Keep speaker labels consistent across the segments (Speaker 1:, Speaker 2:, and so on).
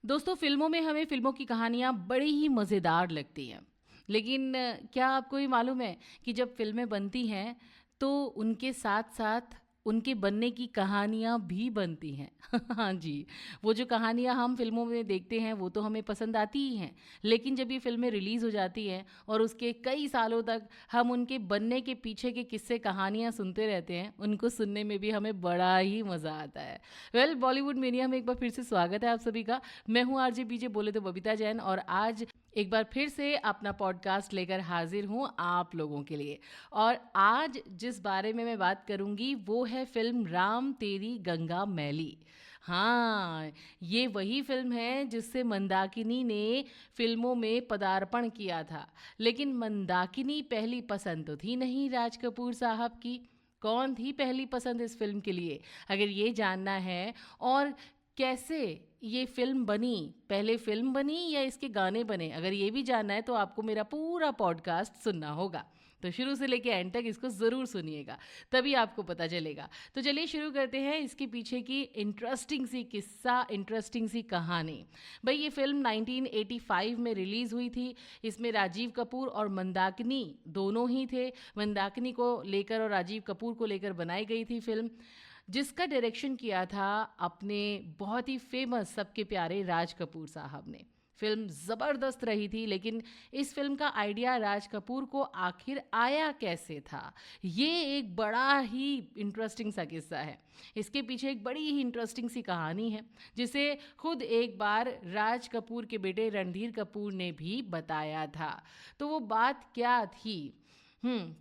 Speaker 1: दोस्तों फिल्मों में हमें फिल्मों की कहानियाँ बड़ी ही मज़ेदार लगती हैं। लेकिन क्या आपको ये मालूम है कि जब फ़िल्में बनती हैं तो उनके साथ-साथ उनके बनने की कहानियाँ भी बनती हैं। हाँ जी, वो जो कहानियाँ हम फ़िल्मों में देखते हैं वो तो हमें पसंद आती ही हैं। लेकिन जब ये फ़िल्में रिलीज़ हो जाती हैं और उसके कई सालों तक हम उनके बनने के पीछे के किस्से कहानियाँ सुनते रहते हैं, उनको सुनने में भी हमें बड़ा ही मज़ा आता है। बॉलीवुड मेनिया में एक बार फिर से स्वागत है आप सभी का। मैं हूँ आरजे बीजे बोले तो बबीता जैन और आज एक बार फिर से अपना पॉडकास्ट लेकर हाजिर हूँ आप लोगों के लिए। और आज जिस बारे में मैं बात करूँगी वो है फिल्म राम तेरी गंगा मैली। हाँ, ये वही फिल्म है जिससे मंदाकिनी ने फिल्मों में पदार्पण किया था। लेकिन मंदाकिनी पहली पसंद तो थी नहीं राज कपूर साहब की। कौन थी पहली पसंद इस फिल्म के लिए? अगर ये जानना है और कैसे ये फ़िल्म बनी, पहले फ़िल्म बनी या इसके गाने बने, अगर ये भी जानना है तो आपको मेरा पूरा पॉडकास्ट सुनना होगा। तो शुरू से लेके एंड तक इसको ज़रूर सुनिएगा, तभी आपको पता चलेगा। तो चलिए शुरू करते हैं इसके पीछे की इंटरेस्टिंग सी किस्सा, इंटरेस्टिंग सी कहानी। भई ये फ़िल्म 1985 में रिलीज़ हुई थी। इसमें राजीव कपूर और मंदाकिनी दोनों ही थे। मंदाकिनी को लेकर और राजीव कपूर को लेकर बनाई गई थी फ़िल्म, जिसका डायरेक्शन किया था अपने बहुत ही फेमस सबके प्यारे राज कपूर साहब ने। फिल्म ज़बरदस्त रही थी, लेकिन इस फिल्म का आइडिया राज कपूर को आखिर आया कैसे था, ये एक बड़ा ही इंटरेस्टिंग सा किस्सा है। इसके पीछे एक बड़ी ही इंटरेस्टिंग सी कहानी है, जिसे खुद एक बार राज कपूर के बेटे रणधीर कपूर ने भी बताया था। तो वो बात क्या थी?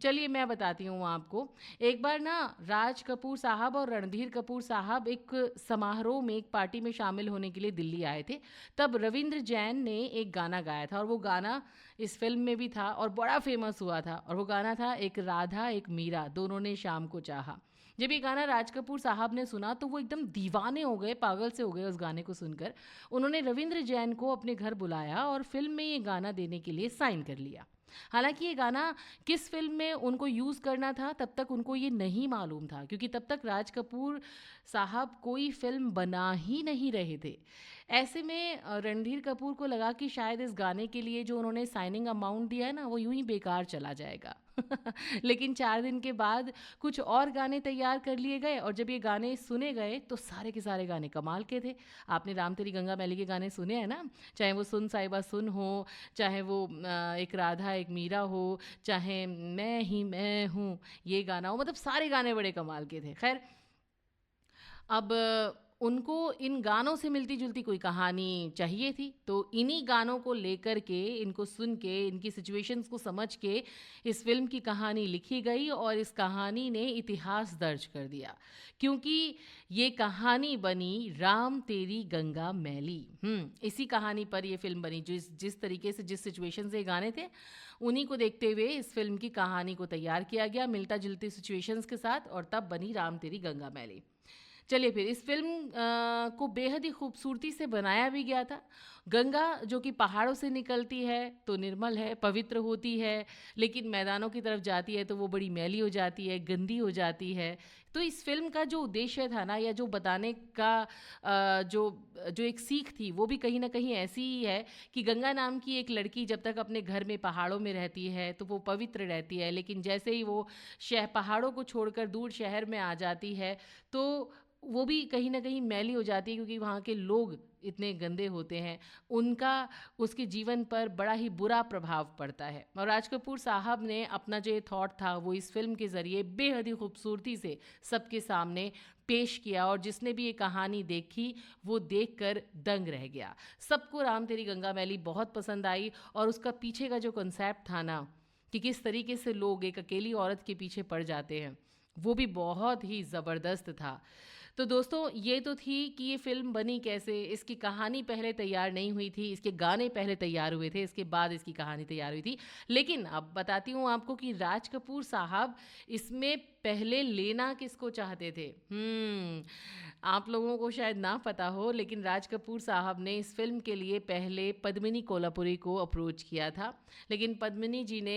Speaker 1: चलिए मैं बताती हूँ आपको। एक बार ना राज कपूर साहब और रणधीर कपूर साहब एक समारोह में, एक पार्टी में शामिल होने के लिए दिल्ली आए थे। तब रविंद्र जैन ने एक गाना गाया था और वो गाना इस फिल्म में भी था और बड़ा फेमस हुआ था। और वो गाना था एक राधा एक मीरा दोनों ने शाम को चाहा। जब ये गाना राज कपूर साहब ने सुना तो वो एकदम दीवाने हो गए, पागल से हो गए उस गाने को सुनकर। उन्होंने रविंद्र जैन को अपने घर बुलाया और फिल्म में ये गाना देने के लिए साइन कर लिया। हालांकि ये गाना किस फिल्म में उनको यूज़ करना था तब तक उनको ये नहीं मालूम था, क्योंकि तब तक राज कपूर साहब कोई फिल्म बना ही नहीं रहे थे। ऐसे में रणधीर कपूर को लगा कि शायद इस गाने के लिए जो उन्होंने साइनिंग अमाउंट दिया है ना, वो यूं ही बेकार चला जाएगा। लेकिन 4 दिन के बाद कुछ और गाने तैयार कर लिए गए और जब ये गाने सुने गए तो सारे के सारे गाने कमाल के थे। आपने राम तेरी गंगा मैली के गाने सुने हैं ना, चाहे वो सुन साहिबा सुन हो, चाहे वो एक राधा एक मीरा हो, चाहे मैं ही मैं हूँ ये गाना हो, मतलब सारे गाने बड़े कमाल के थे। खैर, अब उनको इन गानों से मिलती-जुलती कोई कहानी चाहिए थी, तो इन्हीं गानों को लेकर के, इनको सुन के, इनकी सिचुएशंस को समझ के इस फ़िल्म की कहानी लिखी गई और इस कहानी ने इतिहास दर्ज कर दिया। क्योंकि ये कहानी बनी राम तेरी गंगा मैली। इसी कहानी पर ये फ़िल्म बनी। जिस जिस तरीके से, जिस सिचुएशन से ये गाने थे, उन्हीं को देखते हुए इस फ़िल्म की कहानी को तैयार किया गया, मिलता-जुलती सिचुएशंस के साथ, और तब बनी राम तेरी गंगा मैली। चलिए फिर इस फ़िल्म को बेहद ही खूबसूरती से बनाया भी गया था। गंगा जो कि पहाड़ों से निकलती है तो निर्मल है, पवित्र होती है, लेकिन मैदानों की तरफ जाती है तो वो बड़ी मैली हो जाती है, गंदी हो जाती है। तो इस फ़िल्म का जो उद्देश्य था ना, या जो बताने का जो जो एक सीख थी, वो भी कहीं न कहीं ऐसी ही है कि गंगा नाम की एक लड़की जब तक अपने घर में पहाड़ों में रहती है तो वो पवित्र रहती है, लेकिन जैसे ही वो पहाड़ों को छोड़कर दूर शहर में आ जाती है तो वो भी कहीं न कहीं मैली हो जाती है, क्योंकि वहाँ के लोग इतने गंदे होते हैं। उनका उसके जीवन पर बड़ा ही बुरा प्रभाव पड़ता है। और राज कपूर साहब ने अपना जो ये थॉट था वो इस फ़िल्म के ज़रिए बेहद ही खूबसूरती से सबके सामने पेश किया, और जिसने भी ये कहानी देखी वो देखकर दंग रह गया। सबको राम तेरी गंगा मैली बहुत पसंद आई, और उसका पीछे का जो कॉन्सेप्ट था ना, कि किस तरीके से लोग एक अकेली औरत के पीछे पड़ जाते हैं, वो भी बहुत ही ज़बरदस्त था। तो दोस्तों ये तो थी कि ये फ़िल्म बनी कैसे, इसकी कहानी पहले तैयार नहीं हुई थी, इसके गाने पहले तैयार हुए थे, इसके बाद इसकी कहानी तैयार हुई थी। लेकिन अब बताती हूँ आपको कि राज कपूर साहब इसमें पहले लेना किसको चाहते थे। आप लोगों को शायद ना पता हो, लेकिन राज कपूर साहब ने इस फिल्म के लिए पहले पद्मिनी कोल्हापुरी को अप्रोच किया था, लेकिन पद्मिनी जी ने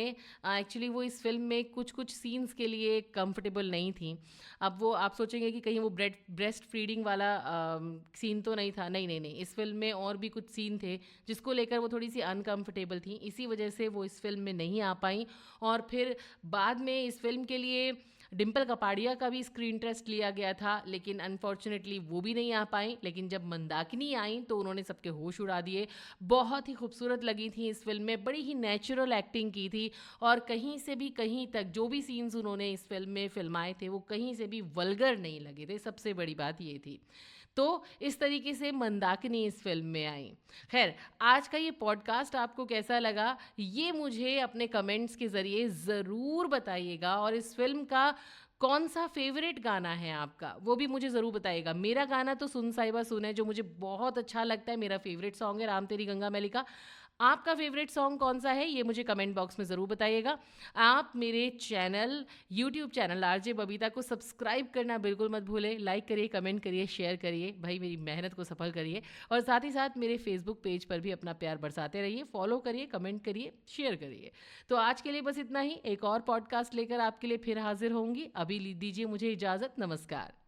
Speaker 1: एक्चुअली वो इस फिल्म में कुछ कुछ सीन्स के लिए कंफर्टेबल नहीं थी। अब वो आप सोचेंगे कि कहीं वो ब्रेस्ट फीडिंग वाला सीन तो नहीं था, नहीं नहीं नहीं, इस फिल्म में और भी कुछ सीन थे जिसको लेकर वो थोड़ी सी अनकंफर्टेबल थी, इसी वजह से वो इस फिल्म में नहीं आ पाई। और फिर बाद में इस फिल्म के लिए डिम्पल कपाड़िया का भी स्क्रीन टेस्ट लिया गया था, लेकिन अनफॉर्चुनेटली वो भी नहीं आ पाई। लेकिन जब मंदाकिनी आई तो उन्होंने सबके होश उड़ा दिए। बहुत ही खूबसूरत लगी थी इस फिल्म में, बड़ी ही नेचुरल एक्टिंग की थी, और कहीं से भी कहीं तक जो भी सीन्स उन्होंने इस फिल्म में फिल्माए थे वो कहीं से भी वल्गर नहीं लगे थे, सबसे बड़ी बात ये थी। तो इस तरीके से मंदाकिनी इस फिल्म में आई। खैर, आज का ये पॉडकास्ट आपको कैसा लगा ये मुझे अपने कमेंट्स के ज़रिए ज़रूर बताइएगा, और इस फिल्म का कौन सा फेवरेट गाना है आपका वो भी मुझे ज़रूर बताइएगा। मेरा गाना तो सुन साहिबा सुन है, जो मुझे बहुत अच्छा लगता है, मेरा फेवरेट सॉन्ग है राम तेरी गंगा मैली का। आपका फेवरेट सॉन्ग कौन सा है ये मुझे कमेंट बॉक्स में ज़रूर बताइएगा। आप मेरे channel YouTube channel RJ Babita को सब्सक्राइब करना बिल्कुल मत भूलें। लाइक करिए, कमेंट करिए, शेयर करिए, भाई मेरी मेहनत को सफल करिए। और साथ ही साथ मेरे फेसबुक पेज पर भी अपना प्यार बरसाते रहिए, फॉलो करिए, कमेंट करिए, शेयर करिए। तो आज के लिए बस इतना ही। एक और पॉडकास्ट लेकर आपके लिए फिर हाजिर होंगी। अभी दीजिए मुझे इजाज़त। नमस्कार।